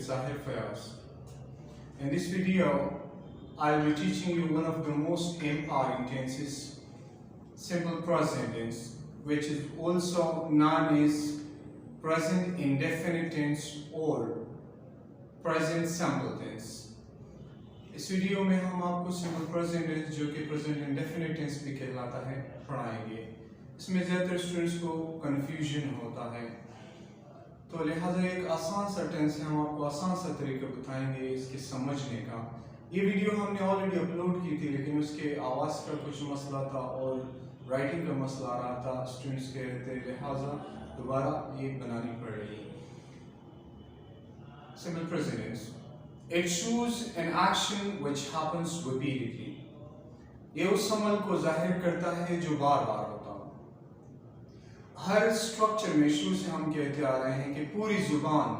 with Zahir Fayaz. In this video, I'll be teaching you one of the most empowering tenses, simple present tense, which is also known as present indefinite tense or present simple tense. इस video में हम आपको simple present tense जो कि present indefinite tense भी कहलाता है पढ़ाएंगे। इसमें ज़्यादातर स्टूडेंट्स को कन्फ्यूजन होता है, तो लिहाजा एक आसान सा टेंस है, हम आपको आसान सा तरीका बताएंगे इसके समझने का। ये वीडियो हमने ऑलरेडी अपलोड की थी, लेकिन उसके आवाज़ का कुछ मसला था और राइटिंग का मसला आ रहा था, स्टूडेंट्स कह रहे थे, लिहाजा दोबारा ये बनानी पड़ रही है। Simple present tense, it shows an action which happens repeatedly. ये उस अमल को जाहिर करता है जो बार बार होता हो। हर स्ट्रक्चर में शुरू से हम कहते आ रहे हैं कि पूरी जुबान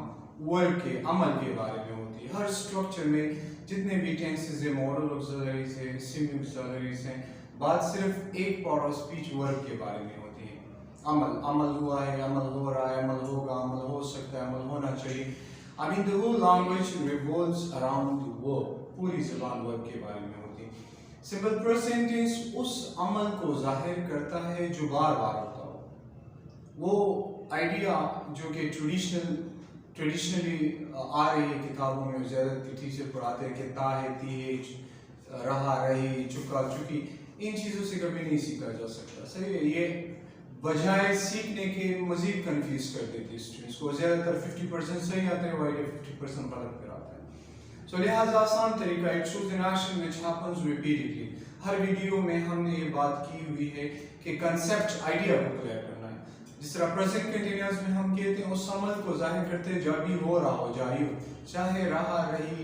वर्ड के अमल के बारे में होती है। हर स्ट्रक्चर में जितने भी टेंसेस है, मॉडल ऑक्सिलरीज है, सेमी ऑक्सिलरीज हैं, बात सिर्फ एक पार्ट ऑफ स्पीच वर्ड के बारे में होती है। अमल हुआ है, अमल हो रहा है, अमल होगा, अमल हो सकता है, अमल होना चाहिए। I mean, the whole language revolves around the verb. पूरी ज़बान वर्ब के बारे में होती है। Simple present tense उस अमल को जाहिर करता है जो बार बार होता हो। वो आइडिया जो कि ट्रेडिशनली आ रही है किताबों में, ज़्यादातर टीचर पढ़ाते हैं कि ता है, ती है, रहा, रही, चुका, चुकी, इन चीज़ों से कभी नहीं सीखा जा सकता। सही है, ये बजाय सीखने के मजीद कंफ्यूज कर देती है स्टूडेंट्स को। ज़्यादातर 50% सही आते हैं, वाइड 50% गलत कर आता है। सो लिहाजा आसान तरीका, it shows an action which happens repeatedly. Her video में हमने ये बात की हुई है कि कंसेप्ट आइडिया को क्लियर करना है। जिस तरह प्रेजेंट कंटिन्यूअस में हम कहते हैं उस अमल को जाहिर करते हैं जब भी हो रहा हो, जारी हो, चाहे रहा, रही,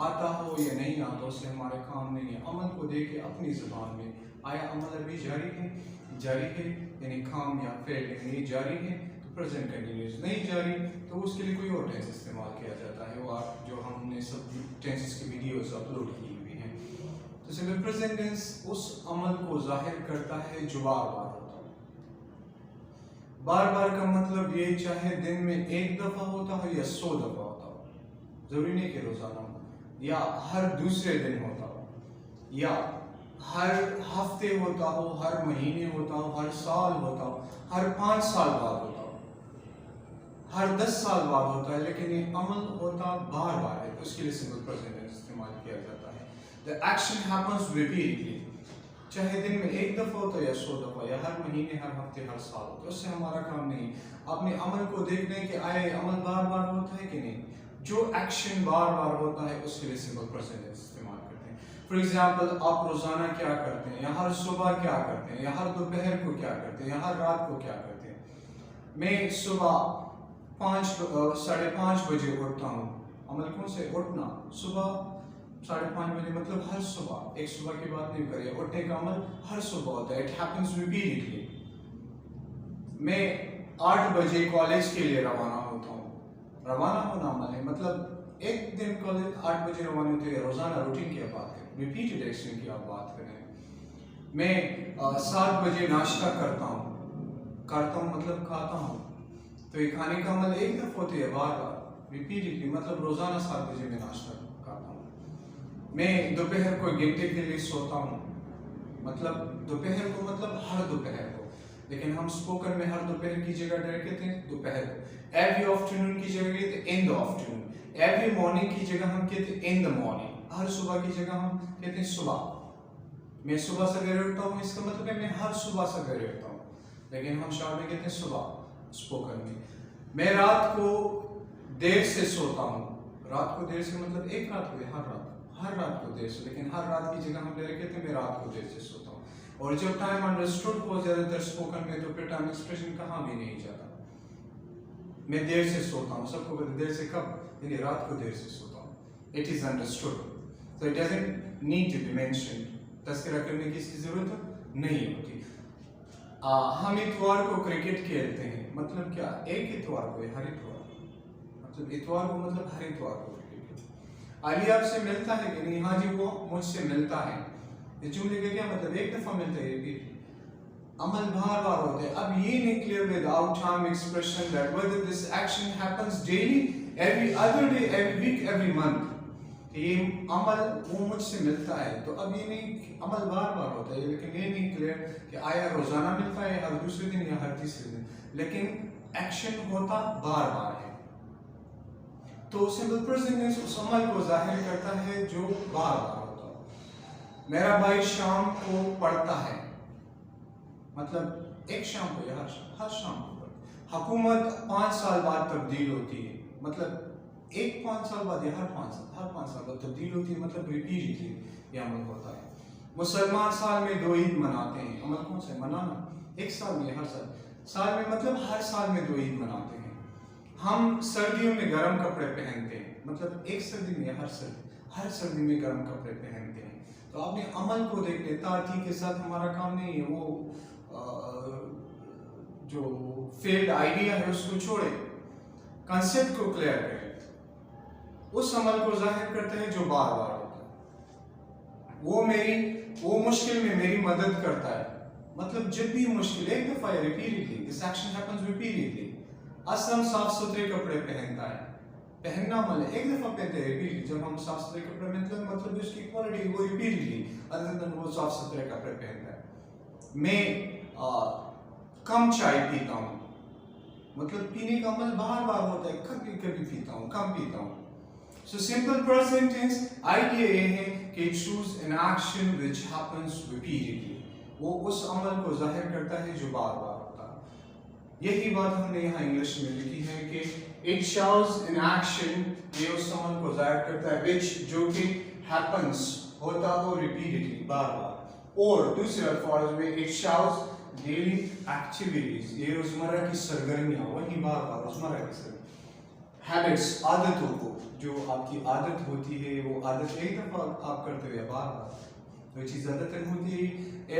आता हो या नहीं आता, उससे हमारे काम नहीं है। अमल को देखे अपनी ज़बान में, आया अमल अभी जारी है यानी काम या फेल, यानी ये जारी है तो प्रेजेंट कंटिन्यूअस, नहीं जारी तो उसके लिए कोई और टेंस इस्तेमाल किया जाता है, वो आप जो हमने सब टेंसेस की वीडियोस अपलोड की हुई हैं। तो सिंपल प्रेजेंट टेंस उस अमल को जाहिर करता है जो बार बार होता हो। बार बार का मतलब ये चाहे दिन में एक दफ़ा होता हो या 100 दफ़ा होता हो, जरूरी नहीं कि रोज़ाना या हर दूसरे दिन होता हो या हर हफ्ते होता हो, हर महीने होता हो, हर साल होता हो, हर 5 साल बाद होता हो, हर 10 साल बाद होता है, लेकिन ये अमल होता बार बार है, उसके लिए सिंपल प्रेजेंट टेंस इस्तेमाल किया जाता है। द एक्शन हैपेंस रिपीटेडली, चाहे दिन में एक दफ़ा होता है या 100 दफ़ा या हर महीने, हर हफ्ते, हर साल होता है, उससे हमारा काम नहीं। अपने अमल को देखने कि आए अमल बार बार होता है कि नहीं, जो एक्शन बार बार होता है उसके लिए सिंपल प्रेजेंट टेंस इस्तेमाल करते हैं। फॉर एग्जाम्पल, आप रोज़ाना क्या करते हैं, या हर सुबह क्या करते हैं, या हर दोपहर को क्या करते हैं, या हर रात को क्या करते हैं। मैं सुबह 5-5:30 बजे उठता हूँ। अमल कौन से उठना, सुबह 5:30 बजे, मतलब हर सुबह, एक सुबह की बात नहीं करिए, उठने का अमल हर सुबह होता है, इट हैपेंस रिपीटेडली। मैं 8 बजे कॉलेज के लिए रवाना होता हूँ। रवाना होना अमल है, मतलब एक दिन कॉलेज 8 बजे रवाना होते हैं, रोज़ाना रूटीन की बात करें, रिपीटेड एक्शन की आप बात करें। मैं 7 बजे नाश्ता करता हूँ मतलब खाता हूँ, तो ये खाने का अमल एक दफ़ा होती है, बार बार रिपीटेडली, मतलब रोज़ाना 7 बजे मैं नाश्ता करता हूँ। मैं दोपहर को 1 घंटे के लिए सोता हूँ, मतलब दोपहर को मतलब हर दोपहर को, लेकिन हम स्पोकन में हर दोपहर की जगह डायरेक्ट कहते हैं दोपहर को। एवरी आफ्टरनून की जगह कहते हैं इन द आफ्टरनून। एवरी मॉर्निंग की जगह हम कहते हैं इन द मॉर्निंग। हर सुबह की जगह हम कहते हैं सुबह। मैं सुबह सवेरे उठता हूँ, इसका मतलब है मैं हर सुबह सवेरे उठता हूँ, लेकिन हम शॉर्ट में कहते हैं सुबह स्पोकन में। मैं रात को देर से सोता हूँ। रात को देर से मतलब एक रात को, हर रात को देर से, लेकिन हर रात की जगह हम डायरेक्ट कहते हैं मैं रात को देर से सोता हूँ। और जब टाइम अंडरस्टूड हो ज़्यादातर स्पोकन में, तो फिर टाइम एक्सप्रेशन कहाँ भी नहीं जाता। मैं देर से सोता हूँ, सबको पता देर से कब, यानी रात को देर से सोता हूँ। It is understood, so it doesn't need to be mentioned. तस्करा करने की इसकी ज़रूरत नहीं होती। हम इतवार को क्रिकेट खेलते हैं, मतलब क्या, एक इतवार को, हर इतवार, मतलब इतवार को मतलब हर इतवार को क्रिकेट। अली आपसे मिलता है कि नहीं, हाँ जी वो मुझसे मिलता है। इस जुमले का क्या मतलब, एक दफ़ा मिलता है, रिपीट। अमल बार बार होते हैं। अब ये नहीं clear without time expression that whether this action happens daily every other day, every week, every month. ये अमल वो मुझसे मिलता है, तो अब ये नहीं अमल बार बार होता है, लेकिन ये नहीं क्लियर कि आया रोजाना मिलता है हर दूसरे दिन या हर तीसरे दिन, लेकिन एक्शन होता बार बार है। तो सिंपल प्रेजेंट टेंस उस अमल को जाहिर करता है जो बार बार होता है। मेरा भाई शाम को पढ़ता है, मतलब एक शाम को या हर शाम को पढ़ता है। हुकूमत 5 साल बाद तब्दील होती है, मतलब एक 5 साल बाद या हर 5 साल बाद तब्दील होती है, मतलब रिपीटेडली ये अमल होता है। मुसलमान साल में 2 ईद मनाते हैं, अमल कौन सा है? मनाना। एक साल में हर साल में मतलब हर साल में 2 ईद मनाते हैं। हम सर्दियों में गर्म कपड़े पहनते हैं, मतलब एक सर्दी में हर सर्दी में गर्म कपड़े पहनते हैं। तो आपने अमल को देख लिया, ताती के साथ हमारा काम नहीं है, वो जो फेल्ड आइडिया है उसको छोड़े, कंसेप्ट को क्लियर करें। उस अमल को जाहिर करते हैं जो बार बार होता है। वो मुश्किल में मेरी मदद करता है, मतलब जब भी मुश्किल एक दफा repeatedly, this action happens repeatedly. Aslam साफ सुथरे कपड़े पहनता है, पहनना मतलब एक दफा पहनते हैं रिपीटेडली। जब हम साफ सुथरे कपड़े मतलब उसकी क्वालिटी वो रिपीटेडली, अदर देन वो साफ सुथरे कपड़े पहनता है। मैं कम चाय पीता हूँ, मतलब पीने का अमल बार बार होता है, कभी कभी पीता हूँ, कम पीता हूँ। So simple present tense idea ये है कि choose an action which happens repeatedly, वो उस अमल को जाहिर करता है जो बार बार होता है। यही बात हमने यहाँ इंग्लिश में लिखी है कि it shows an action, ये उस अमल को जाहिर करता है which जो कि happens होता हो repeatedly, बार बार। और दूसरे अल्फाज में it shows daily activities, ये रोजमर्रा की सरगर्मियाँ, वही बार बार रोजमर्रा की सरगर्मियाँ। हैबिट्स, आदतों को, जो आपकी आदत होती है वो आदत एक दफा आप करते हुए बार बार जो चीज़ आदत होती है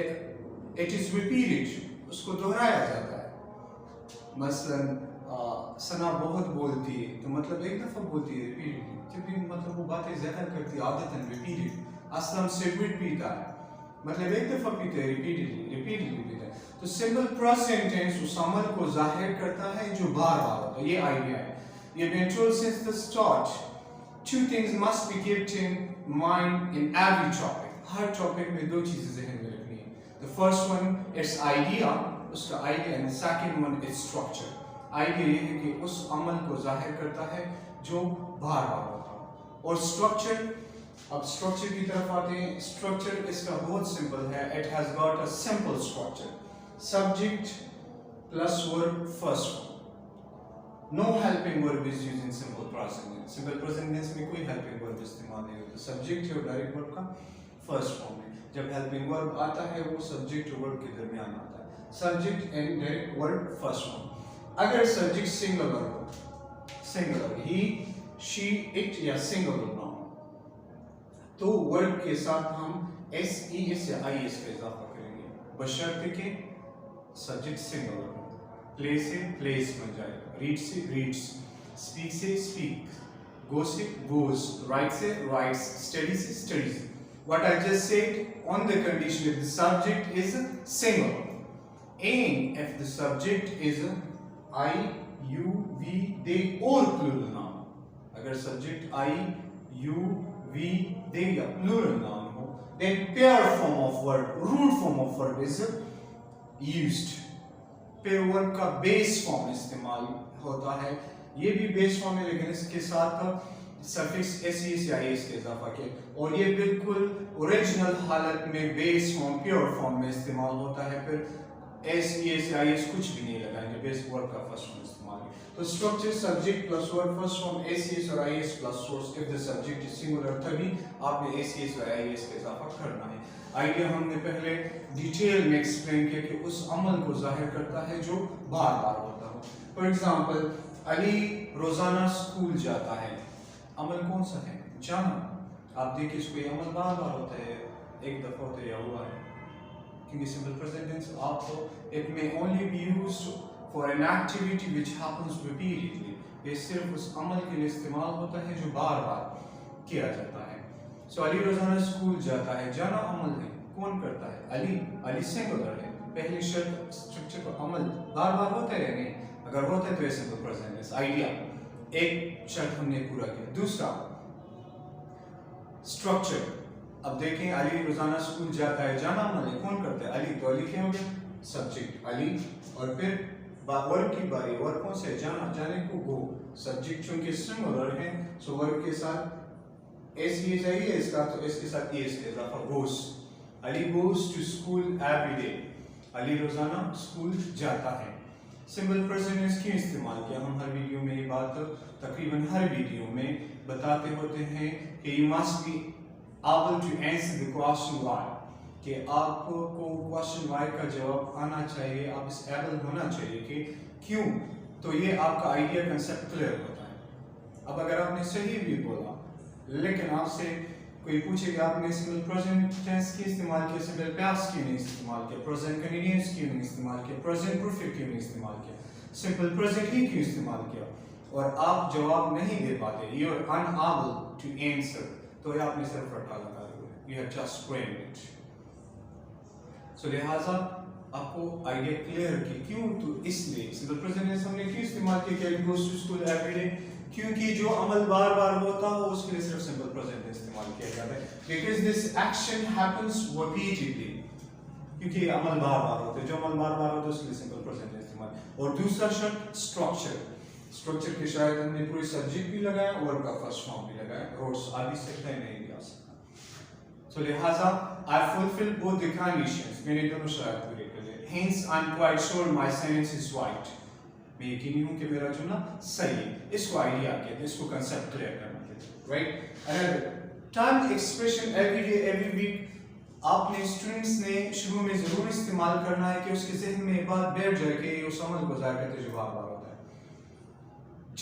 इट इज रिपीटेड, उसको दोहराया जाता है। मसलन सना बहुत बोलती है, तो मतलब एक दफा बोलती है रिपीटेडली, जब भी मतलब वो बातें ज़्यादा करती है आदतन रिपीटेड। असलम सिगरेट पीता है, मतलब एक दफा पीते हैं रिपीटेडली पीता है। तो सिंपल प्रेजेंट टेंस उस अमल को जाहिर करता है जो बार बार होता है। ये आइडिया है। You've been told since the start, 2 things must be kept in mind in every topic. Her topic में 2 चीजें ज़हन में रखनी है। The first one is idea, उसका idea, and the second one is structure. Idea ये है कि उस अमल को जाहिर करता है जो बार बार होता है। और structure, अब structure की तरफ आते हैं। Structure इसका बहुत simple है। It has got a simple structure. Subject plus verb first form. No helping verb is used in simple present tense. Simple present tense में कोई helping verb इस्तेमाल नहीं होता। Subject है और direct verb का first form है। जब helping verb आता है वो subject और verb के दरमियान आता है। Subject and direct verb first form. अगर subject singular हो, singular, he, she, it या singular noun, तो verb के साथ हम s, es या is का इजाफा करेंगे, बशर्ते कि subject singular हो। Play से plays बन जाएगा, read से reads, speak से speak, go से goes, write से writes, study से studies. What I just said on the condition if the subject is singular, and if the subject is I, you, we, they or plural noun. अगर subject I, you, we, they या plural noun हो, then pair form of verb, root form of verb is used. Pair verb का base form इस्तेमाल होता है। ये भी base form है, लेकिन इसके साथ सफिक्स एस या एस के इजाफा के, और ये बिल्कुल ओरिजिनल हालत में बेस फॉर्म प्योर फॉर्म में इस्तेमाल होता है। फिर एस या एस कुछ भी नहीं लगाएंगे, बेस वर्ब का फर्स्ट फॉर्म इस्तेमाल है। तो structure subject plus verb first form es और ies plus source if the subject is singular, तभी आपने एस और आई एस का इजाफा करना है। आइडिया हमने पहले डिटेल में एक्सप्लेन किया कि उस अमल को जाहिर करता है जो बार बार होता हो। फॉर एग्जांपल, अली रोजाना स्कूल जाता है, अमल कौन सा है? जाना। आप देखिए इसको ये अमल बार बार होता है, एक दफा होता है या हुआ है, क्योंकि सिंपल प्रेजेंट टेंस आपको it may only be used for an activity which happens repeatedly, ये सिर्फ उस अमल के लिए इस्तेमाल होता है जो बार बार किया जाता है। सो अली रोजाना स्कूल जाता है, जाना अमल है, कौन करता है? अली सिंगुलर है। पहली शर्त स्ट्रक्चर का अमल बार बार होता है या नहीं? अगर होता है तो ये सिंपल प्रेजेंट टेंस आइडिया। एक शर्त हमने पूरा किया। दूसरा स्ट्रक्चर। अब देखें, अली रोजाना स्कूल जाता है, जाना अमल कौन करता है? अली। तो अली क्या हो गया? सब्जेक्ट अली, और फिर वर्ब की बारी, वर्ब कौन से? जाना, जाने को गो। सब्जेक्ट चूंकि सिंगुलर है, सो वर्ब के साथ एस ये चाहिए इसका, तो इसके साथ एस के इजाफा, goes. Ali goes to school every day. Ali रोजाना स्कूल जाता है। सिंपल प्रेजेंट टेंस क्यों इस्तेमाल किया? हम हर वीडियो में ये बात तकरीबन हर वीडियो में बताते होते हैं कि you must be able to answer the question why, कि आपको क्वेश्चन व्हाई का जवाब आना चाहिए, आप इस एबल होना चाहिए कि क्यों। तो ये आपका आइडिया कंसेप्ट क्लियर होता है। अब अगर आपने सही भी बोला लेकिन आपसे कोई पूछेगा आपने सिंपल प्रेजेंट टेंस क्यों इस्तेमाल किया, सिंपल पास्ट क्यों नहीं इस्तेमाल किया, प्रेजेंट कंटीन्यूअस क्यों नहीं इस्तेमाल किया, प्रेजेंट परफेक्ट क्यों नहीं इस्तेमाल किया, सिंपल प्रेजेंट ही क्यों इस्तेमाल किया, और आप जवाब नहीं दे पाते, you are unable to answer, तो ये आपने सिर्फ रट्टा लगा दिया, you have just screened it. So लिहाजा आपको आइडिया क्लियर कि क्यों, तो इसलिए सिंपल प्रेजेंट टेंस हमने क्यों इस्तेमाल किया, it goes to school every day, क्योंकि जो अमल बार बार होता हो उसके लिए सिर्फ सिंपल प्रेजेंट इस्तेमाल किया जाता है, because this action happens repeatedly, क्योंकि अमल बार बार होते हैं, जो अमल बार बार होता है उसके लिए सिंपल प्रेजेंट इस्तेमाल। और दूसरा शर्त स्ट्रक्चर। स्ट्रक्चर के शायद हमने पूरी सब्जेक्ट भी लगाया और का फर्स्ट फॉर्म भी लगाया, रोड्स आ भी सकता है, नहीं भी आ सकता। सो लिहाजा I fulfil both the conditions, मैंने दोनों शर्त पूरी कर ली, hence I am quite sure my sense is right, मैं यकीनी हूं कि मेरा चुना सही है। इसको आइडिया कहते हैं, इसको कंसेप्ट क्लियर करना कहते हैं, right. Another term expression every day every week, आपने स्टूडेंट्स ने शुरू में जरूर इस्तेमाल करना है कि उसके जहन में बात बैठ जाए कि उस अमल को ज़ाहिर करते जो बार बार होता है।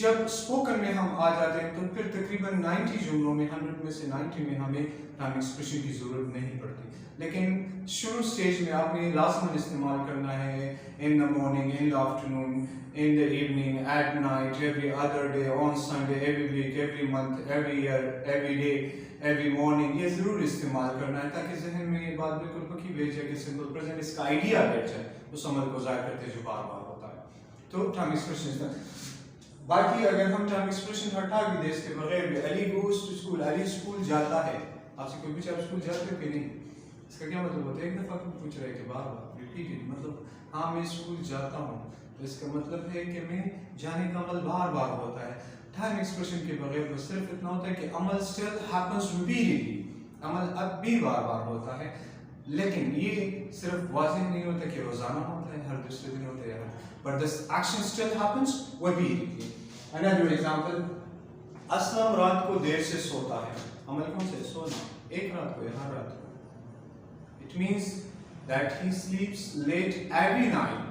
जब स्पोकन में हम आ जाते हैं तो फिर तकरीबन 90 जुमलों में, 100 में से 90 में हमें टर्म एक्सप्रेशन की जरूरत नहीं पड़ती, लेकिन शुरू स्टेज में आपने लाजमन इस्तेमाल करना है, इन the morning, in the afternoon, in the evening, at night, every other day, on Sunday, every week, every month, every year, every day, every morning, ये जरूर इस्तेमाल करना है ताकि जहन में ये बात बिल्कुल पक्की बैठ जाए कि सिंपल प्रेजेंट इसका आइडिया बैठ जाए उस अमल को ज़ाहिर करते जो बार बार होता है। तो टर्म एक्सप्रेशन। बाकी अगर हम टर्म एक्सप्रेशन हटा भी दे इसके बगैर भी, Ali goes to school, Ali school जाता है, आपसे कोई पूछे आप स्कूल जाते हो कि नहीं, इसका क्या मतलब होता है? एक दफ़ा कोई पूछ रहा है कि बार बार रिपीटेड, मतलब हाँ मैं स्कूल जाता हूँ, तो इसका मतलब है कि मैं जाने का अमल बार बार होता है। टर्म एक्सप्रेशन के बगैर बस सिर्फ इतना होता है कि अमल स्टिल हैपेंस रिपीटेडली, अमल अब भी बार बार होता है, लेकिन ये सिर्फ वाज़ेह नहीं होता कि रोजाना होता है, हर दूसरे दिन होता है, but this action still happens repeatedly. Another example, Aslam रात को देर से सोता है, अमल कौन से? सोना, एक रात को या हर रात को। It means that he sleeps late every night,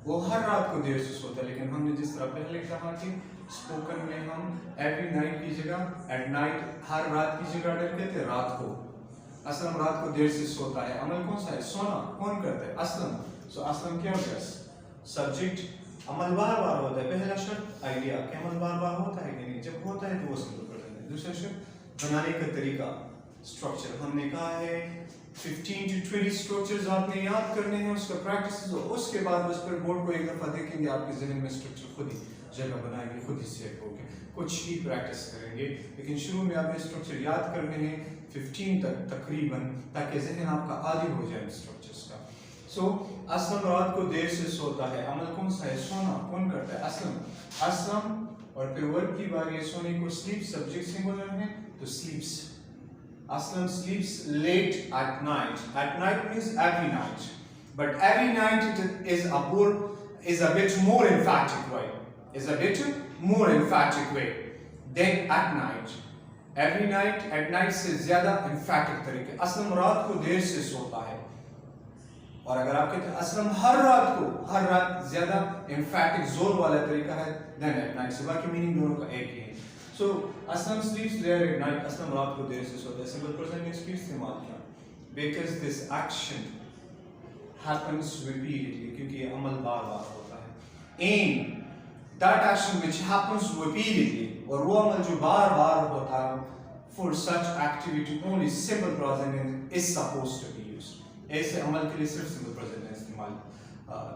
वो हर रात को देर से सोता है, लेकिन हमने जिस तरह पहले कहा कि स्पोकन में हम एवरी नाइट की जगह एट नाइट, हर रात की जगह डालते थे रात को। असलम रात को देर से सोता है, अमल कौन सा है? सोना। कौन करता है? असलम। सो असलम क्या हो गया? सब्जेक्ट। अमल बार बार होता है। पहला शर्त आइडिया कि अमल बार बार होता है कि नहीं, जब होता है तो वो सिंपल प्रेजेंट है। दूसरा शर्त बनाने का तरीका, स्ट्रक्चर। हमने कहा है 15 to 20 स्ट्रक्चर्स आपने याद करने हैं, उसका प्रैक्टिस, उसके बाद बस फिर बोर्ड को एक दफ़ा देखेंगे, आपके जहन में स्ट्रक्चर खुद ही जगह बनाएंगे, खुद ही सेट होंगे, कुछ ही प्रैक्टिस करेंगे, लेकिन शुरू में आपने स्ट्रक्चर याद करने हैं 15 तक तकरीबन, ताकि जहन आपका आदी हो जाए स्ट्रक्चर्स का। सो असलम रात को देर से सोता है, अमल कौन सा है? सोना। कौन करता है? असलम। असलम, और फिर वर्ब की बारी है सोने को, स्लीप, सब्जेक्ट सिंगुलर है तो स्लीप्स। Aslam sleeps late at night. At night means every night, but every night it is a bit more emphatic way. Is a bit more emphatic way than at night. Every night, at night से ज़्यादा emphatic तरीके। असलम रात को देर से सोता है, और अगर आप कहते हैं असलम हर रात ज़्यादा emphatic जोर वाला तरीका है than at night, से बाकी मीनिंग दोनों का एक ही है। So Aslam sleeps late at night, Aslam रात को देर से सोता है। सिंपल प्रेजेंट टेंस क्यों इस्तेमाल किया? Because this action happens repeatedly, क्योंकि ये अमल बार बार होता है। And that action which happens repeatedly, और वो अमल जो बार बार होता है, for such activity only simple present tense is supposed to be used. ऐसे अमल के लिए सिर्फ simple present tense इस्तेमाल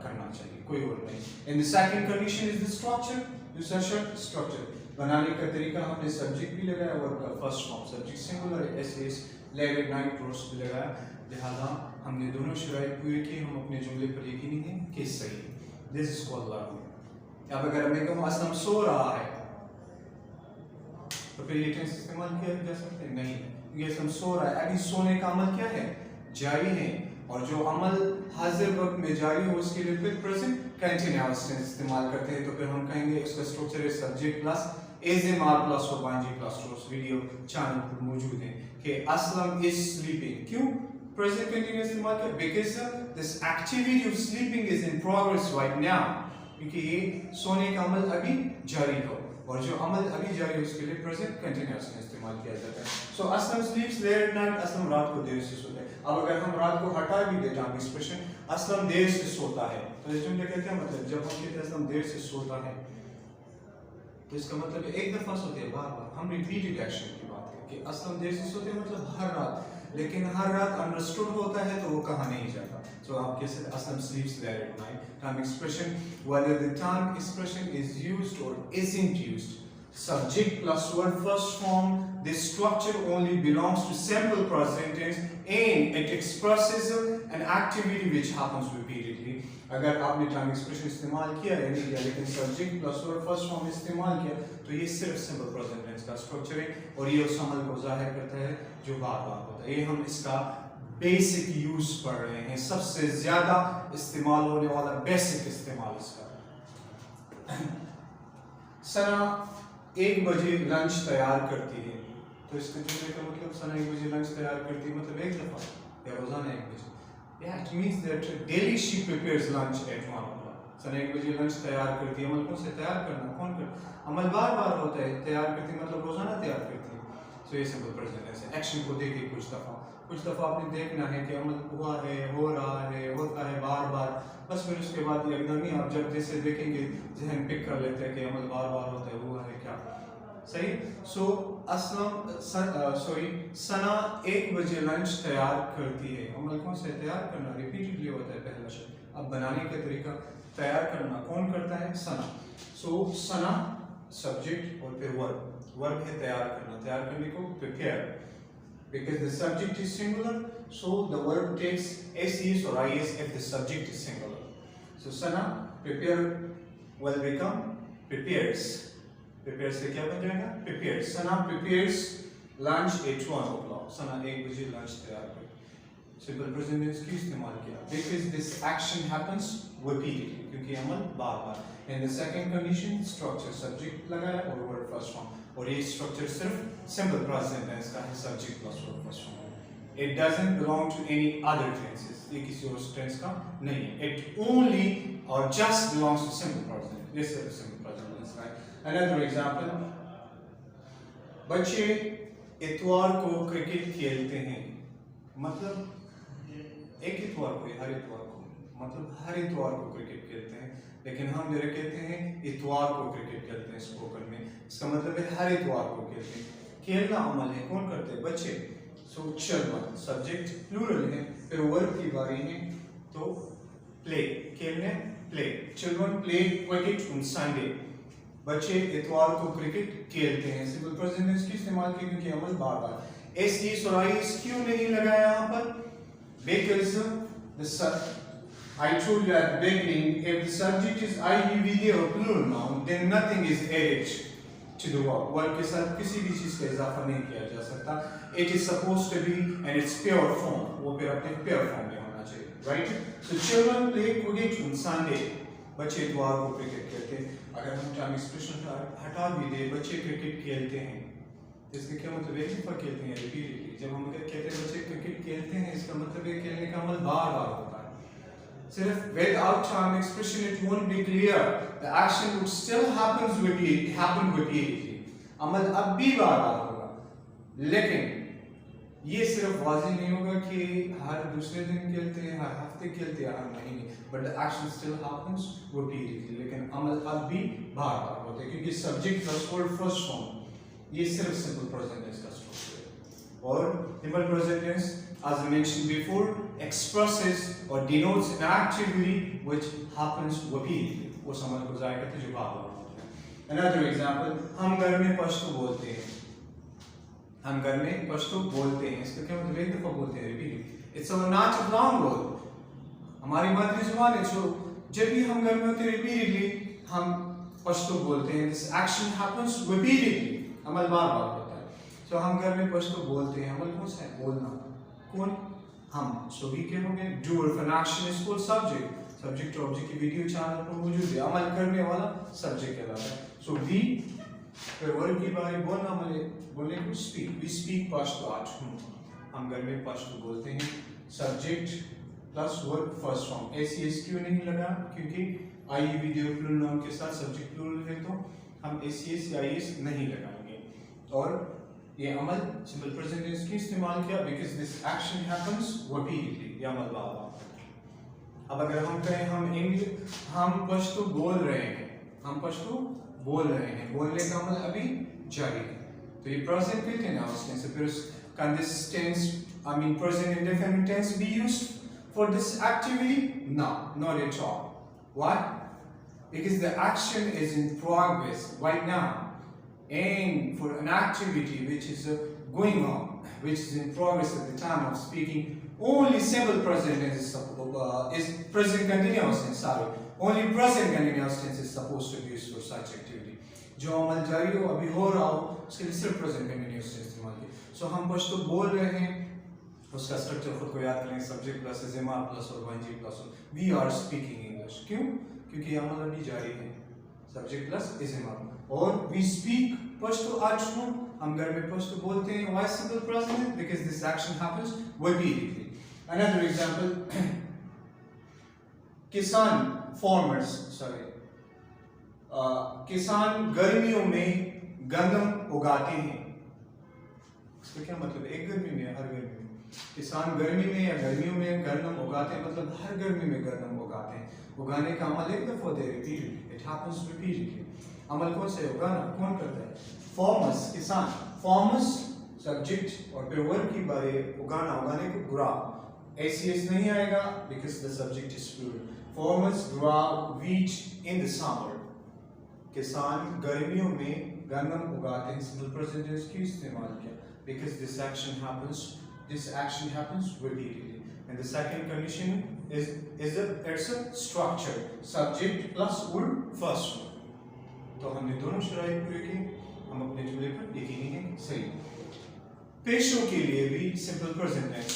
करना चाहिए, कोई और नहीं। And the second condition is the structure. दूसरा शर्त स्ट्रक्चर। बनाने का तरीका हमने सब्जेक्ट भी लगाया वर्ब का first form subject singular s late at night रोस्ट भी लगाया, लिहाजा हमने दोनों शराइत पूरी की, हम अपने जुमले पर यकीनी हैं कि सही है। This is called learning. अब अगर मैं कहूँ असलम सो रहा है तो फिर ये टेंस इस्तेमाल किया जा सकता है? नहीं, क्योंकि असलम सो रहा है, अभी सोने का अमल क्या है? जारी है, और जो अमल हाजिर वक्त में जारी हो उसके लिए फिर प्रेजेंट कंटीन्यूअस टेंस इस्तेमाल करते हैं। तो फिर हम कहेंगे इसका स्ट्रक्चर है सब्जेक्ट प्लस एजएमआर प्लस और वांजी प्लस रोस वीडियो चैनल पर मौजूद है कि असलम इज स्लीपिंग। क्यों प्रेजेंट कंटीन्यूअस इस्तेमाल किया? Because this activity of sleeping is in progress right now, क्योंकि ये सोने का अमल अभी जारी हो, और जो अमल अभी जारी है उसके लिए प्रेजेंट कंटीन्यूअस में इस्तेमाल किया जाता है। So Aslam sleeps late at night, Aslam रात को देर से सोता है। अब अगर हम रात को हटा भी दें टाइम एक्सप्रेशन असलम देर से सोता है, तो इस जुमले का क्या मतलब? जब हम कहते हैं असलम देर से सोता है तो इसका मतलब एक दफा सोते हैं, बार बार हम रिपीटेड एक्शन की बात है कि असलम देर से सोते हैं मतलब हर रात, लेकिन हर रात अंडरस्टूड होता है तो वो कहा नहीं जाता। सो आप कैसे Aslam sleeps late at night time expression whether the time expression is used or isn't used, subject plus verb first form, this structure only belongs to simple present tense and it expresses an activity which happens repeatedly. अगर आपने time expression इस्तेमाल किया है नहीं किया, लेकिन subject plus verb first form इस्तेमाल किया, तो ये सिर्फ सिंपल प्रेजेंट टेंस का स्ट्रक्चर है और ये उस अमल को जाहिर करता है जो बार बार होता है। ये हम इसका बेसिक यूज पढ़ रहे हैं, सबसे ज्यादा इस्तेमाल होने वाला बेसिक इस्तेमाल इसका। सना 1 बजे लंच तैयार करती है, तो इसके जुमले का मतलब सना 1 बजे लंच तैयार करती है मतलब एक दफा या रोजाना 1 बजे। Yeah, it means that daily she prepares lunch at 1 o'clock. सना 1 बजे लंच तैयार करती है, अमल कौन से तैयार करना, कौन कर अमल बार बार होता है, तैयार करती मतलब रोजाना तैयार करती है। सो ये सिंपल प्रेजेंट टेंस है। एक्शन को देखिए कुछ दफा आपने देखना है कि अमल हुआ है, हो रहा है, होता है बार बार, बस फिर उसके बाद एकदम ही आप जब जैसे देखेंगे जहन पिक कर लेते हैं कि अमल बार बार होता है, हुआ है क्या, सही। सो सना 1 बजे लंच तैयार करती है, अमल कौन से तैयार करना, रिपीटेडली होता है पहला शब्द। अब बनाने का तरीका, तैयार करना कौन करता है? सना। सो सना सब्जेक्ट और फिर वर्ब है तैयार करना, तैयार करने को prepare, because the subject is singular, so the verb takes ses or is if the subject is singular. So Sana prepare will become prepares. Prepares से क्या बन जाएगा? Prepares. Sana prepares lunch at 1 o'clock. Sana 1 बजे lunch तैयार कर। Simple present tense क्यों इस्तेमाल किया? Because this action happens repeatedly, क्योंकि अमल बार बार। In the second condition, structure subject लगाया और verb first form, और ये स्ट्रक्चर सिर्फ सिंपल प्रेजेंट टेंस का है, subject plus verb first form. It doesn't belong to any other tenses, ये किसी और टेंस का नहीं है। इट ओनली और just belongs to simple present, ये सिर्फ सिंपल प्रेजेंट टेंस का है। अनदर एग्जांपल, बच्चे इतवार को क्रिकेट खेलते हैं, मतलब एक इतवार को, हर इतवार को, मतलब हर इतवार को क्रिकेट खेलते हैं, लेकिन हम जरा कहते हैं इतवार को क्रिकेट खेलते हैं स्पोकन में, इसका मतलब है हर इतवार को खेलते हैं। खेलना अमल है, कौन करते हैं? बच्चे। सो चिल्ड्रन सब्जेक्ट प्लूरल है, फिर वर्ब की बारी है तो प्ले, खेलने play, children play cricket on Sunday, बच्चे इतवार को क्रिकेट खेलते हैं। सिंपल प्रेजेंट टेंस की इस्तेमाल की क्योंकि अमल बार बार। एस और आई क्यों नहीं लगाया यहाँ पर? Because I told you at the beginning, if the subject is I, he, we, they or plural noun, then nothing is added to the verb. Verb के साथ किसी भी चीज का इजाफा नहीं किया जा सकता। It is supposed to be in its pure form, वो फिर अपने pure form में होना चाहिए, right? So children play cricket on Sunday. बच्चे इतवार को क्रिकेट खेलते हैं। अगर हम टाइम एक्सप्रेशन हटा भी दे, बच्चे क्रिकेट खेलते हैं, इसका क्या मतलब? एक दफा खेलते हैं रिपीटेडली। जब हम कहते हैं बच्चे क्रिकेट खेलते हैं, इसका मतलब है खेलने का अमल बार बार होता है। सिर्फ without time expression it won't be clear, the action would still happen repeatedly, अमल अब भी बार बार होगा, लेकिन ये सिर्फ वाज़ेह नहीं होगा कि हर दूसरे दिन खेलते हैं, हर हफ्ते खेलते हैं, हर महीने, but the action still happens repeatedly, लेकिन अमल अब भी बार बार होता है क्योंकि subject plus verb first form, ये सिर्फ सिंपल प्रेजेंट टेंस का स्ट्रक्चर है। और simple present tense as I mentioned before expresses or denotes an activity which happens repeatedly, वो समझ को जाएगा तो जो बार बार होता है। Another example, हम घर में पश्तो बोलते हैं, हम घर में पश्तो बोलते हैं, इसका क्या मतलब एक दफा बोलते हैं, repeat, it's our native language, हमारी मातृ जुबान है, so जब भी हम घर में होते हैं रिपीटेडली हम पश्तो बोलते हैं, दिस एक्शन हैपेंस रिपीटेडली, अमल बार बार होता है, so हम घर में पश्तो बोलते हैं, अमल कौन सा है, बोलना, कौन, हम, so भी क्या हो गया, doer of an action is called subject, subject object की वीडियो चैनल पर मौजूद है, अमल करने वाला सब्जेक्ट कहलाता है, so we फिर वर्ब की बारी बोलना, बोलने को स्पीक, वी स्पीक पश्तो आज हम घर में पश्तो बोलते हैं, subject plus verb first form, ACS क्यों नहीं लगा, क्योंकि आई वीडियो प्लूरल नाउन के साथ सब्जेक्ट प्लूरल है तो हम एसीएस या आईएस नहीं लगाएंगे, और ये अमल सिंपल प्रेजेंट टेंस क्यों इस्तेमाल किया, because this action happens repeatedly, ये अमल बार बार। अब अगर हम कहें हम पश्तो बोल रहे हैं, हम पश्तो बोल रहे हैं, बोलने का अमल अभी जारी है, तो ये प्रेजेंट कंटीन्यूअस टेंस है, फिर can this tense I mean present indefinite tense be used for this activity? No, not at all. Why? Because the action is in progress right now, and for an activity which is going on, which is in progress at the time of speaking, only simple present tense is present continuous tense. Sorry, only present continuous tense is supposed to be used for such activity. जो अमल जारी हो, अभी हो रहा हो, उसके लिए सिर्फ present continuous tense इस्तेमाल किया। So हम कुछ तो बोल रहे हैं, उसका स्ट्रक्चर खुद को याद करें, subject plus is am are plus और वन जी plus we are speaking English, क्यों, क्योंकि अमल अभी जारी है, subject plus is am are, और वी स्पीक पश्तो आज हम घर में पश्तो बोलते हैं, why simple present, because this action happens repeatedly. Another example, किसान फार्मर्स किसान गर्मियों में गंदम उगाते हैं, इसका क्या मतलब, एक गर्मी में, हर गर्मी में, किसान गर्मी में या गर्मियों में गंदम उगाते हैं, मतलब हर गर्मी में गंदम उगाते हैं, उगाने का अमल एक दफा होता है, रिपीटेडली, इट हैपेंस रिपीटेडली, अमल कौन से, उगाना, कौन करता है, फार्मर्स, किसान, फार्मर्स सब्जेक्ट, और फिर वर्ब की बारी उगाना, उगाने को ग्रो, एसीएस नहीं आएगा because the subject is plural, farmers grow wheat in the summer, किसान गर्मियों में गंदम उगाते हैं, सिंपल प्रेजेंट टेंस क्यों इस्तेमाल किया, because this action happens repeatedly, and the second condition is it's a structure, subject plus verb first one, तो हमने दोनों शराइत पूरी की, हम अपने जुमले पर यकीनी हैं सही। पेशों के लिए भी सिंपल प्रेजेंट टेंस,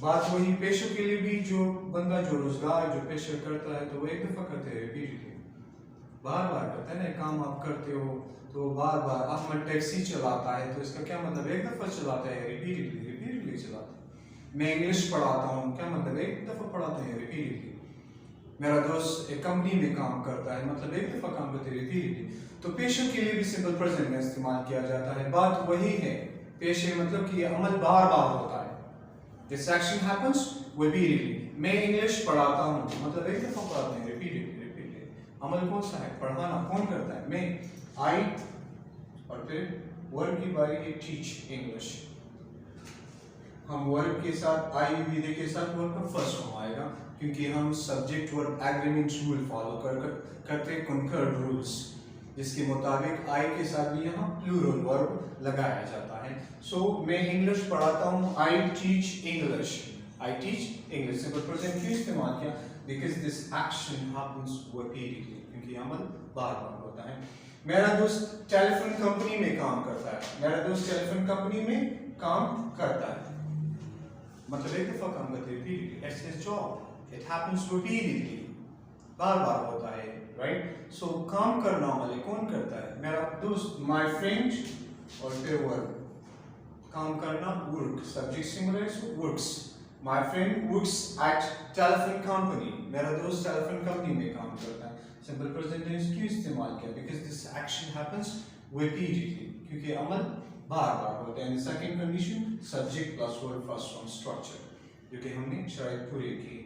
बात वही, पेशों के लिए भी जो बंदा जो रोजगार जो पेशा करता है तो वो एक दफा करते हैं, रिपीटेडली, बार बार करता है ना, काम आप करते हो तो बार बार, अहमद टैक्सी चलाता है तो इसका क्या मतलब, एक दफा चलाता है, रिपीटेडली चलाता है, मैं इंग्लिश पढ़ाता हूँ, क्या मतलब, एक दफा पढ़ाते हैं, रिपीटेडली, मेरा दोस्त एक कंपनी में काम करता है, मतलब एक दफा काम करते हैं, रिपीटेडली, तो पेशे के लिए भी सिंपल प्रेजेंट में इस्तेमाल किया जाता है, बात वही है, पेशे मतलब कि ये अमल बार बार होता है, दिस एक्शन हैपेंस रिपीटेडली, मैं इंग्लिश पढ़ाता हूँ, मतलब एक दफा पढ़ाते हैं, रिपीटेडली, अमल कौन सा है, पढ़ाना, कौन करता है, मैं, आई, और फिर वर्ब की बारी है, टीच इंग्लिश, हम वर्ब के साथ आई विधि के साथ वर्ब का फर्स्ट फॉर्म आएगा, क्योंकि हम subject verb agreement rule follow करते कंकर्ड रूल्स, जिसके मुताबिक आई के साथ भी यहाँ प्लूरल वर्ब लगाया जाता है, सो मैं इंग्लिश पढ़ाता हूँ, I teach English, simple present क्यों इस्तेमाल किया, because this action happens repeatedly, क्योंकि अमल बार बार होता है। मेरा दोस्त टेलीफोन कंपनी में काम करता है, मतलब एक दफा काम करते हैं, it's his job, it happens repeatedly, बार बार होता है, right? So काम करना अमल कौन करता है, मेरा दोस्त, my friend, और फिर वर्ब, काम करना work, सब्जेक्ट सिंगुलर है, works, my friend works at telephone company, मेरा दोस्त टेलीफोन कंपनी में काम करता है, सिंपल प्रेजेंट टेंस क्यों इस्तेमाल किया, because this action happens repeatedly, क्योंकि अमल बार बार होता है, and the second condition, subject plus verb first form structure, जो कि हमने शराइत पूरी की।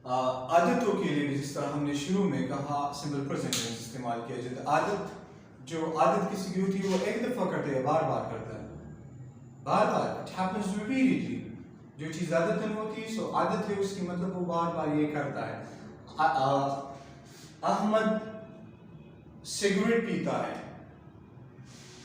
आदतों के लिए भी जिस तरह हमने शुरू में कहा सिंपल प्रेजेंट टेंस इस्तेमाल किया जाता है, आदत किसी की होती है वो एक दफा करते हैं, बार बार करता है, बार बार, it happens repeatedly, जो चीज आदतन होती है सो आदत है उसकी, मतलब वो बार बार ये करता है, अहमद सिगरेट पीता है,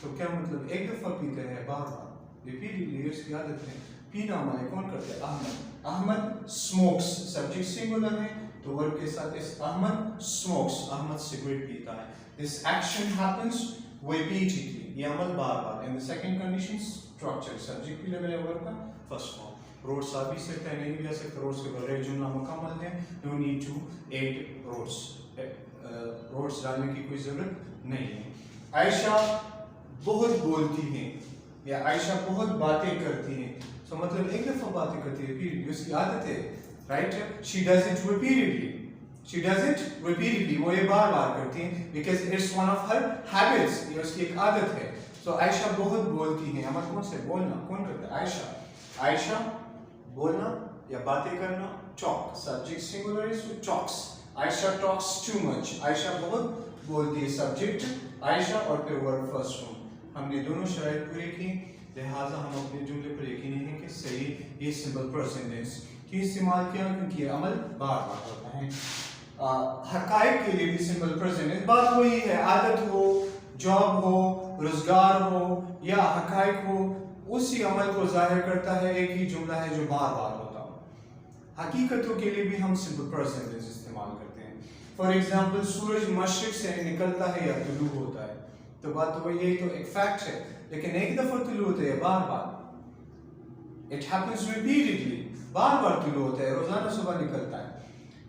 तो क्या मतलब एक दफा पीते हैं बार बार रिपीटेडली, उसकी आदत है। पीना अमल है, कौन करते हैं? Ahmed. Ahmed smokes, subject singular है तो वर्ब के साथ इस अहमद स्मोक्स, अहमद सिगरेट पीता है। दिस एक्शन हैपेंस रिपीटेडली, ये अमल बार बार। In the second condition structure, subject भी लगा है वर्ब का फर्स्ट फॉर्म। रोड्स आ भी सकता है, नहीं भी आ सकता, रोड्स के बगैर जुमला मुकम्मल है, no need to add rods, rods डालने की कोई जरूरत नहीं है। आयशा बहुत बोलती हैं या आयशा बहुत बातें करती हैं, तो मतलब एक दफा बातें करती है फिर उसकी आदत है, right? She does it repeatedly, she does it repeatedly, वो ये बार बार करती हैं because it's one of her habits, ये उसकी एक आदत है। सो आयशा बहुत बोलती है, अमल कौन से? बोलना, कौन करता है? आयशा। आयशा बोलना या बातें करना, talk, subject singular is talks. Ayesha talks too much, Ayesha बहुत बोलती है, सब्जेक्ट आयशा और फिर वर्ब फर्स्ट फॉर्म। हमने दोनों शराइत पूरी की, लिहाजा हम अपने जुमले पर यकीनी हैं कि सही ये सिंपल प्रेजेंट टेंस की इस्तेमाल किया, क्योंकि ये अमल बार बार होता है। हकायक के लिए भी सिंपल प्रेजेंट टेंस, बात वही है, आदत हो, जॉब हो, रोजगार हो या हकायक हो, उसी अमल को जाहिर करता है, एक ही जुमला है जो बार बार होता हो। हकीकतों के लिए भी हम सिंपल प्रेजेंट टेंस इस्तेमाल करते हैं। फॉर एग्जाम्पल, सूरज मशरिक से निकलता है या तुलू होता है, तो बात तो यही तो एक फैक्ट है, लेकिन एक दफा तुलू होता है बार बार, इट हैपेंस रिपीटेडली, बार बार तुलू होता है, रोजाना सुबह निकलता है।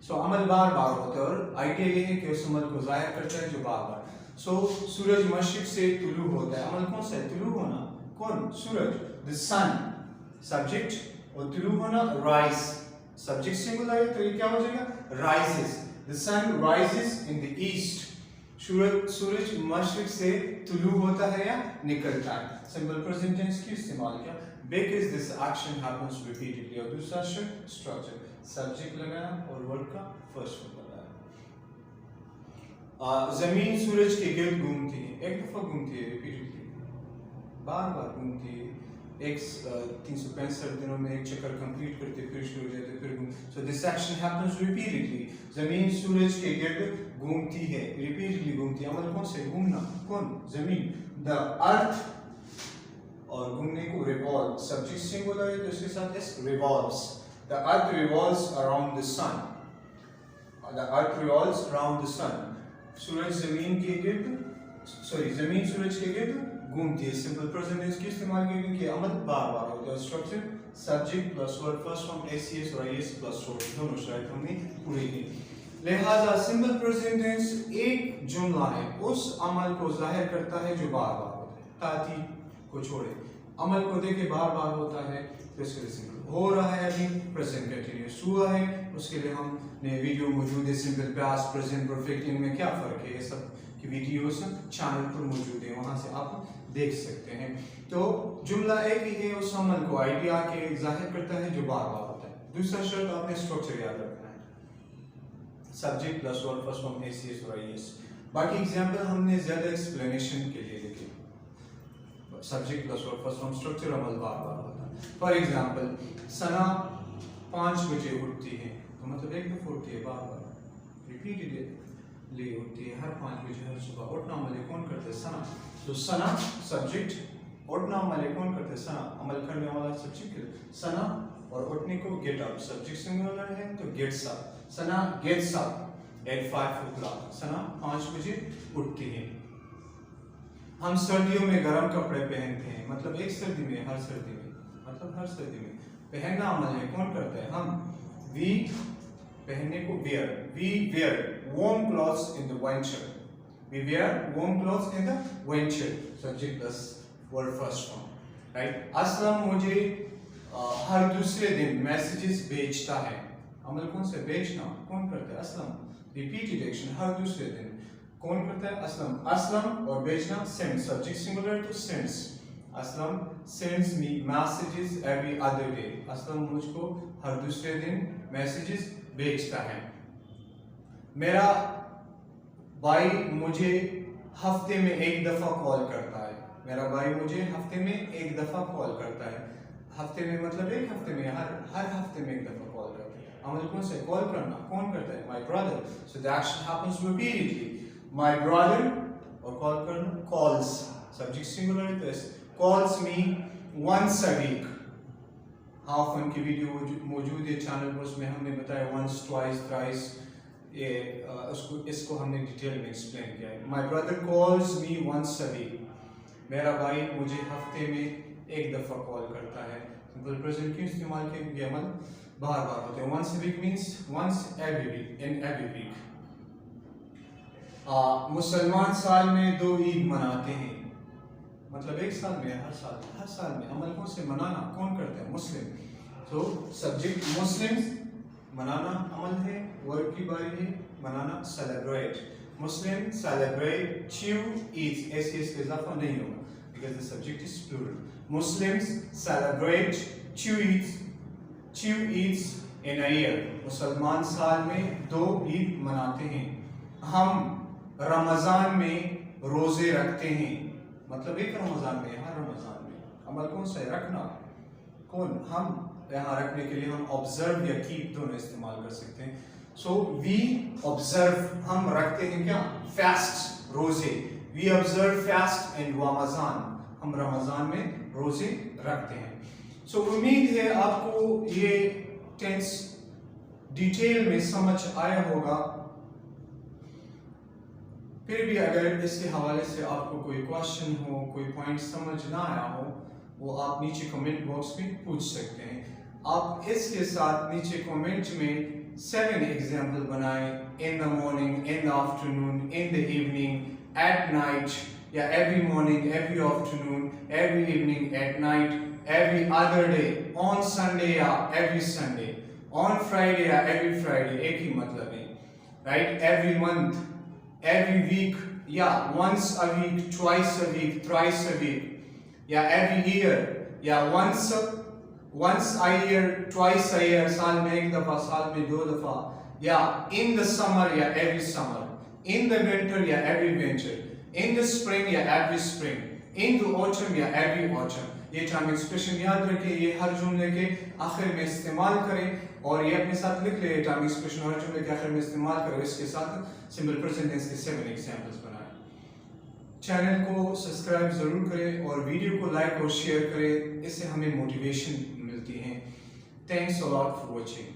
सो अमल बार बार होता है और आइडिया ये है कि उस अमल को जाहिर करता है जो बार बार। सो सूरज मशरिक से तुलू होता है, अमल कौन सा है? तुलू होना, कौन? सूरज, द सन, सब्जेक्ट, और तुलू होना राइज, सब्जेक्ट सिंगुलर है तो ये क्या हो जाएगा? Rises, the sun rises in the east, सूरज मशरिक से तुलू होता है या निकलता है। सिंपल प्रेजेंट टेंस की इस्तेमाल किया because this action happens repeatedly. और दूसरा स्ट्रक्चर, सब्जेक्ट लगाया और वर्ब का फर्स्ट फॉर्म लगाया। जमीन सूरज के गिर्द घूमती है, एक दफा घूमती है रिपीटेडली, बार बार घूमती है, एक 365 दिनों में एक चक्कर कंप्लीट करते फिर शुरू हो जाते फिर घूम। So this action happens repeatedly. जमीन सूरज के गिर्द घूमती है, रिपीटेडली घूमती है, अमल कौन से? घूमना, कौन? जमीन। द अर्थ, और घूमने को रिवॉल्व, सब्जेक्ट सिंगुलर है तो इसके साथ इस revolves, the earth revolves around the sun, the earth revolves around the sun. सूरज जमीन के गिर्द, सॉरी जमीन सूरज के गिर्द घूमती है। सिंपल प्रेजेंट टेंस की इस्तेमाल किया क्योंकि अमल बार बार होता है। Structure, subject plus verb first form, एसीएस और आईएस प्लस वर्ब, दोनों शर्त हमने पूरी की। लिहाजा सिंपल प्रेजेंट टेंस एक जुमला है, उस अमल को जाहिर करता है जो बार बार होता है, ताती को छोड़े, अमल को देखे बार बार होता है तो इसके लिए सिंपल हो रहा है, अभी प्रेजेंट कंटिन्यूअस हुआ है, उसके लिए हमने वीडियो मौजूद है, सिंपल पास्ट प्रेजेंट परफेक्ट, इनमें क्या फर्क है, ये सब की वीडियोस चैनल पर मौजूद है, वहां से आप देख सकते हैं। तो जुमला एक ही है, उस अमल को आइडिया के जाहिर करता है जो बार बार होता है। दूसरा शर्त आपने स्ट्रक्चर याद रखना है, subject plus verb first form, एसीएस और आईएस। बाकी एग्जांपल हमने ज्यादा एक्सप्लेनेशन के लिए लिखे, subject plus verb first form, structure अमल बार बार होता है। फॉर एग्जांपल, सना 5 बजे उठती है, तो मतलब एक दफा उठती है, बार बार रिपीटेडली उठती है, हर 5 बजे हर सुबह। उठना अमल कौन करते हैं? सना। तो सना सब्जेक्ट, उठना अमल कौन करते हैं? सना, अमल करने वाला सब्जेक्ट सना, और उठने को गेट अप, सब्जेक्ट सिंगुलर है तो gets up, Sana gets up at 5 o'clock, Sana 5 बजे उठती है। हम सर्दियों में गर्म कपड़े पहनते हैं, मतलब एक सर्दी में, हर सर्दी में, मतलब हर सर्दी में पहनना अमल है, कौन करता है? हम। वी, पहनने को wear, we wear warm clothes in the winter, we wear warm clothes in the winter, subject plus verb first form, right? Aslam मुझे हर दूसरे दिन मैसेजेस भेजता है, अमल कौन से? भेजना, कौन करता है? असलम, रिपीटेड एक्शन, हर दूसरे दिन, कौन करता है? असलम। असलम और भेजना सेंड, सब्जेक्ट सिंगुलर तो sends, Aslam sends me messages every other day, Aslam मुझको हर दूसरे दिन मैसेजेस भेजता है। मेरा भाई मुझे हफ्ते में एक दफा कॉल करता है, मेरा भाई मुझे हफ्ते में एक दफा कॉल करता है, हफ्ते में मतलब एक हफ्ते में, हर हफ्ते में एक दफा कॉल करता है, अमल कौन से? कॉल करना, कौन करता है? My brother, so the action happens repeatedly, my brother और कॉल कर लो कॉल्स, सब्जेक्ट सिंगुलर है तो calls me once a week. हाफ वन की वीडियो मौजूद है चैनल पर, उसमें हमने बताया वंस, ट्वाइस, थ्राइस, ये इसको हमने डिटेल में एक्सप्लेन किया है। My brother calls me once a week, मेरा भाई मुझे हफ्ते में एक दफ़ा कॉल करता है। सिंपल प्रेजेंट क्यों इस्तेमाल किया? क्योंकि अमल बार बार होते हैं। Once a week means once every week, in every week. मुसलमान साल में 2 ईद मनाते हैं, मतलब एक साल में, हर साल में। अमल कौन से मनाना कौन करता है? मुस्लिम। तो सब्जेक्ट मुस्लिम, मनाना अमल है, वर्ब की बारी है मनाना, सेलिब्रेट। मुस्लिम सेलिब्रेट 2 ईद, ऐसे इसका इजाफा नहीं होगा because the subject is plural. Muslims celebrate 2 Eids in a year. मुसलमान साल में 2 ईद मनाते हैं। हम रमजान में रोजे रखते हैं, मतलब एक रमजान में, हर रमजान में। अमल कौन सा है? रखना। कौन? हम। यहाँ रखने के लिए हम ऑब्जर्व या कीप दोनों इस्तेमाल कर सकते हैं। सो वी ऑब्जर्व, हम रखते हैं क्या? फास्ट, रोजे। We observe fast in Ramzan, हम रमजान में रोजे रखते हैं। सो उम्मीद है आपको ये टेंस डिटेल में समझ आया होगा। फिर भी अगर इसके हवाले से आपको कोई क्वेश्चन हो, कोई पॉइंट समझ ना आया हो, वो आप नीचे कमेंट बॉक्स में पूछ सकते हैं। आप इसके साथ नीचे कमेंट में 7 एग्जाम्पल बनाएं, in the morning, in the afternoon, in the evening, at night, या every morning, every afternoon, every evening, at night, every other day, on Sunday या एवरी संडे, ऑन फ्राइडे या एवरी फ्राइडे, एक ही मतलब है, right? Every month, every week, yeah, once a week, twice a week, thrice a week, yeah, every year, yeah, once a year, twice a year, साल में एक दफा, साल में 2 दफा, yeah, in the summer, yeah, every summer, in the winter, yeah, every winter, in the spring, yeah, every spring, in the autumn, yeah, every autumn। ये time expression याद रखें, ये हर जुमले के आखिर में इस्तेमाल करें, और ये अपने साथ लिख ले, टाइम एक्सप्रेशन हर जुमले के आखिर में इस्तेमाल करें। इसके साथ सिंपल प्रेजेंट टेंस के 7 एग्जांपल्स बनाएं। चैनल को सब्सक्राइब जरूर करें और वीडियो को लाइक और शेयर करें, इससे हमें मोटिवेशन मिलती है। Thanks a lot for watching.